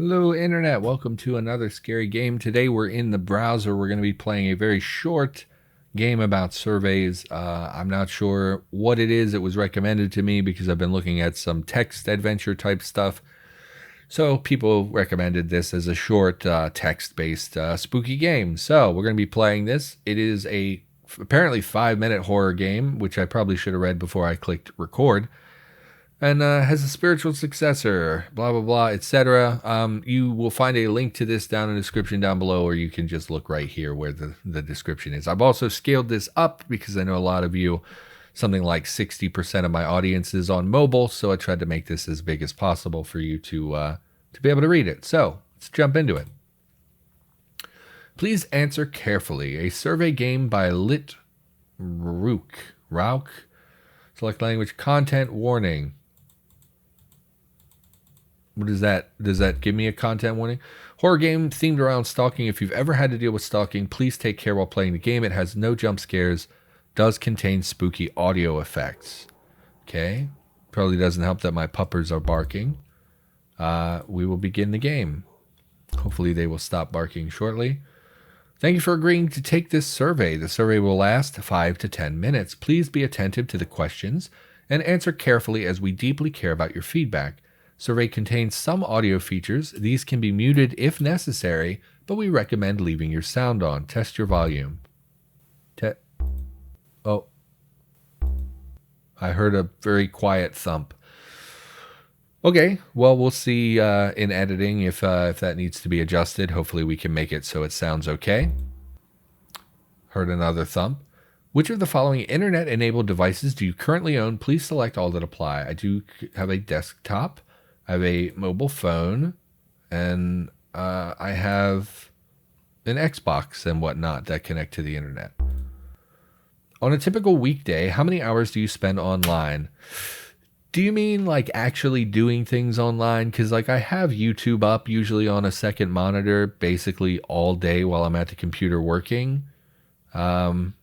Hello, Internet. Welcome to another scary game. Today we're in the browser. We're going to be playing a very short game about surveys. I'm not sure what it is. It was recommended to me because I've been looking at some text adventure type stuff. So people recommended this as a short text-based spooky game. So we're going to be playing this. It is a apparently 5-minute horror game, which I probably should have read before I clicked record. And has a spiritual successor, blah, blah, blah, etc. You will find a link to this down in the description down below, or you can just look right here where the description is. I've also scaled this up because I know a lot of you, something like 60% of my audience is on mobile, so I tried to make this as big as possible for you to be able to read it. So let's jump into it. Please answer carefully. A survey game by Lit Rauk. Select language, content warning. What is that? Does that give me a content warning? Horror game themed around stalking. If you've ever had to deal with stalking, please take care while playing the game. It has no jump scares. Does contain spooky audio effects. Okay. Probably doesn't help that my puppers are barking. We will begin the game. Hopefully they will stop barking shortly. Thank you for agreeing to take this survey. The survey will last 5 to 10 minutes. Please be attentive to the questions and answer carefully as we deeply care about your feedback. Survey contains some audio features. These can be muted if necessary, but we recommend leaving your sound on. Test your volume. Oh. I heard a very quiet thump. Okay, well, we'll see in editing if that needs to be adjusted. Hopefully we can make it so it sounds okay. Heard another thump. Which of the following internet-enabled devices do you currently own? Please select all that apply. I do have a desktop. I have a mobile phone, and I have an Xbox and whatnot that connect to the internet. On a typical weekday, how many hours do you spend online? Do you mean like actually doing things online? Because like I have YouTube up usually on a second monitor basically all day while I'm at the computer working. I'm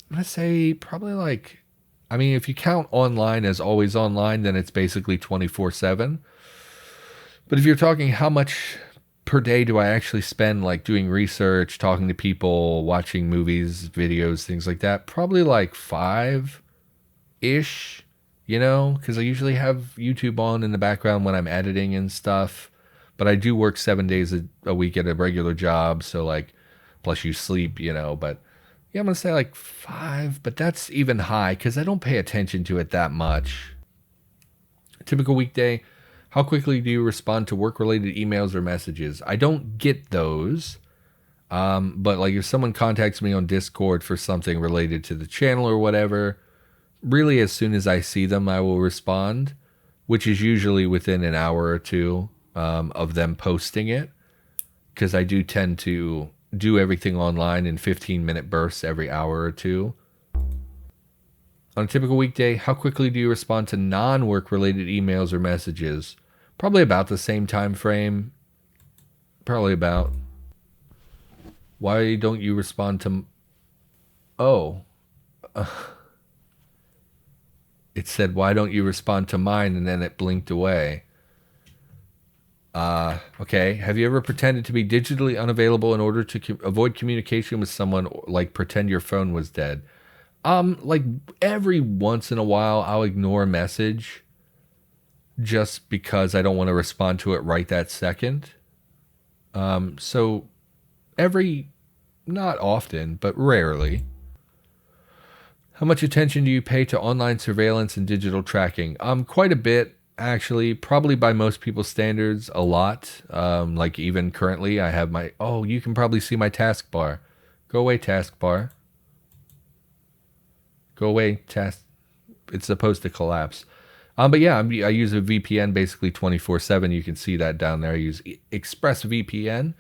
going to say probably like, I mean, if you count online as always online, then it's basically 24/7. But if you're talking how much per day do I actually spend like doing research, talking to people, watching movies, videos, things like that, probably like 5-ish, you know, because I usually have YouTube on in the background when I'm editing and stuff. But I do work 7 days a week at a regular job, so like, plus you sleep, you know, but yeah, I'm going to say like 5, but that's even high because I don't pay attention to it that much. Typical weekday. How quickly do you respond to work-related emails or messages? I don't get those, but like if someone contacts me on Discord for something related to the channel or whatever, really as soon as I see them, I will respond, which is usually within an hour or two of them posting it, because I do tend to do everything online in 15-minute bursts every hour or two. On a typical weekday, how quickly do you respond to non-work related emails or messages? Probably about the same time frame. Probably about. Why don't you respond to... Oh. It said, why don't you respond to mine? And then it blinked away. Okay. Have you ever pretended to be digitally unavailable in order to avoid communication with someone, like pretend your phone was dead? Like every once in a while, I'll ignore a message just because I don't want to respond to it right that second. So not often, but rarely. How much attention do you pay to online surveillance and digital tracking? Quite a bit, actually. Probably by most people's standards, a lot. Like even currently, I have my... Oh, you can probably see my taskbar. Go away, taskbar. Go away, task. It's supposed to collapse. But yeah, I use a VPN basically 24/7. You can see that down there. I use ExpressVPN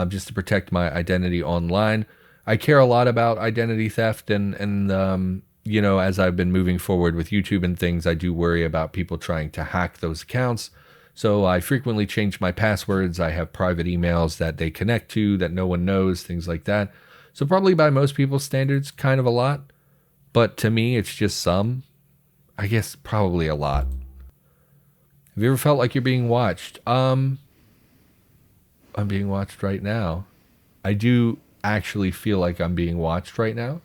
just to protect my identity online. I care a lot about identity theft, and you know, as I've been moving forward with YouTube and things, I do worry about people trying to hack those accounts. So I frequently change my passwords. I have private emails that they connect to that no one knows, things like that. So probably by most people's standards, kind of a lot. But to me, it's just some. I guess probably a lot. Have you ever felt like you're being watched? I'm being watched right now. I do actually feel like I'm being watched right now.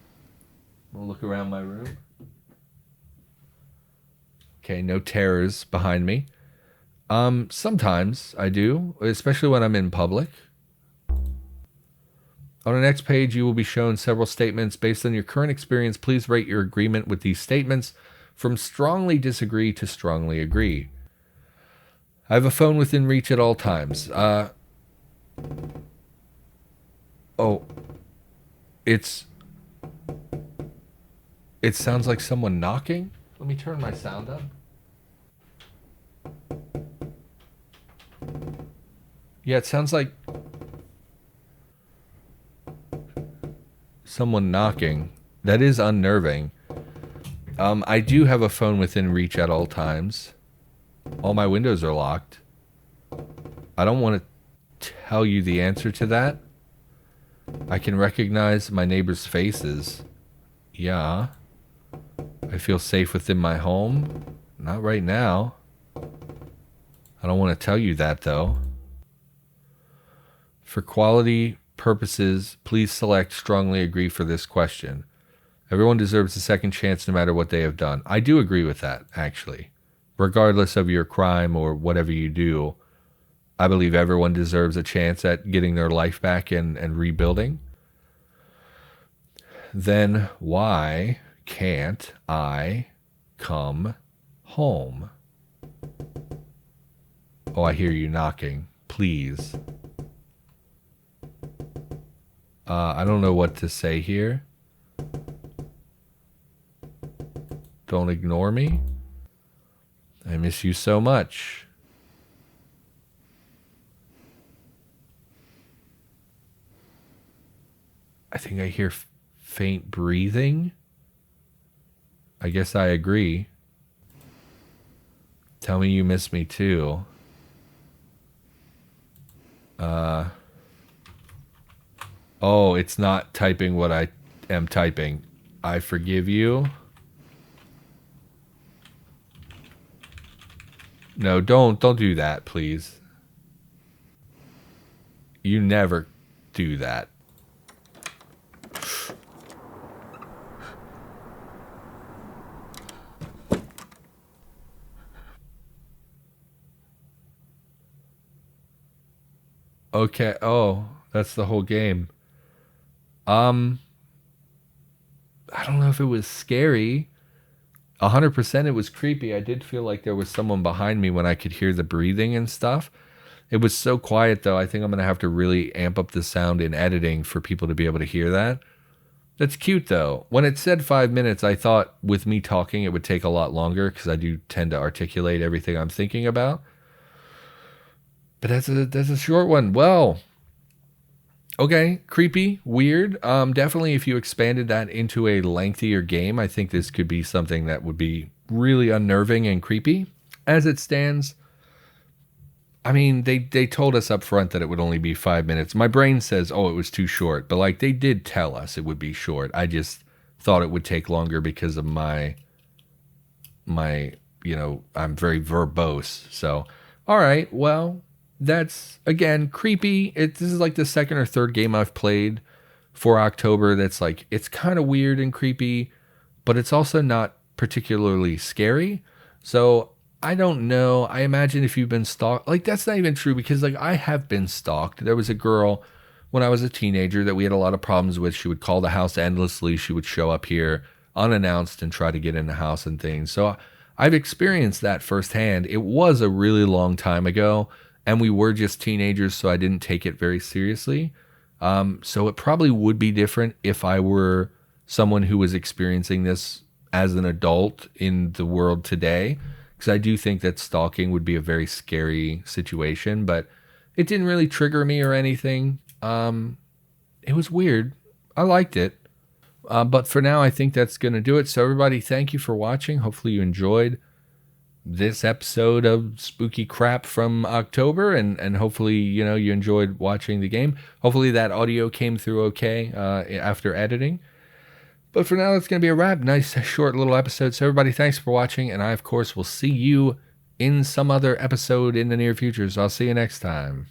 I'll look around my room. Okay, no terrors behind me. Sometimes I do, especially when I'm in public. On the next page, you will be shown several statements. Based on your current experience, please rate your agreement with these statements from strongly disagree to strongly agree. I have a phone within reach at all times. It sounds like someone knocking. Let me turn my sound up. Yeah, it sounds like someone knocking. That is unnerving. I do have a phone within reach at all times. All my windows are locked. I don't want to tell you the answer to that. I can recognize my neighbors' faces. Yeah. I feel safe within my home. Not right now. I don't want to tell you that, though. For quality purposes, please select strongly agree for this question. Everyone deserves a second chance no matter what they have done. I do agree with that, actually. Regardless of your crime or whatever you do, I believe everyone deserves a chance at getting their life back and rebuilding. Then why can't I come home? Oh, I hear you knocking. Please. I don't know what to say here. Don't ignore me. I miss you so much. I think I hear faint breathing. I guess I agree. Tell me you miss me too. Oh, it's not typing what I am typing. I forgive you. No, don't do that, please. You never do that. Okay. Oh, that's the whole game. I don't know if it was scary. 100% it was creepy. I did feel like there was someone behind me when I could hear the breathing and stuff. It was so quiet, though. I think I'm going to have to really amp up the sound in editing for people to be able to hear that. That's cute, though. When it said 5 minutes, I thought with me talking it would take a lot longer because I do tend to articulate everything I'm thinking about. But that's a short one. Well, okay, creepy, weird. Definitely if you expanded that into a lengthier game, I think this could be something that would be really unnerving and creepy. As it stands, I mean, they told us up front that it would only be 5 minutes. My brain says, oh, it was too short. But, like, they did tell us it would be short. I just thought it would take longer because of my I'm very verbose. So, all right, well, that's, again, creepy. This is like the second or third game I've played for October that's like, it's kind of weird and creepy, but it's also not particularly scary. So I don't know. I imagine if you've been stalked, like that's not even true because like I have been stalked. There was a girl when I was a teenager that we had a lot of problems with. She would call the house endlessly. She would show up here unannounced and try to get in the house and things. So I've experienced that firsthand. It was a really long time ago and we were just teenagers, so I didn't take it very seriously. So it probably would be different if I were someone who was experiencing this as an adult in the world today, because I do think that stalking would be a very scary situation, but it didn't really trigger me or anything. It was weird. I liked it. But for now, I think that's going to do it. So everybody, thank you for watching. Hopefully you enjoyed this episode of Spooky Crap from October, and hopefully, you enjoyed watching the game. Hopefully that audio came through okay after editing. But for now, it's going to be a wrap. Nice, short little episode. So everybody, thanks for watching, and I, of course, will see you in some other episode in the near future. So I'll see you next time.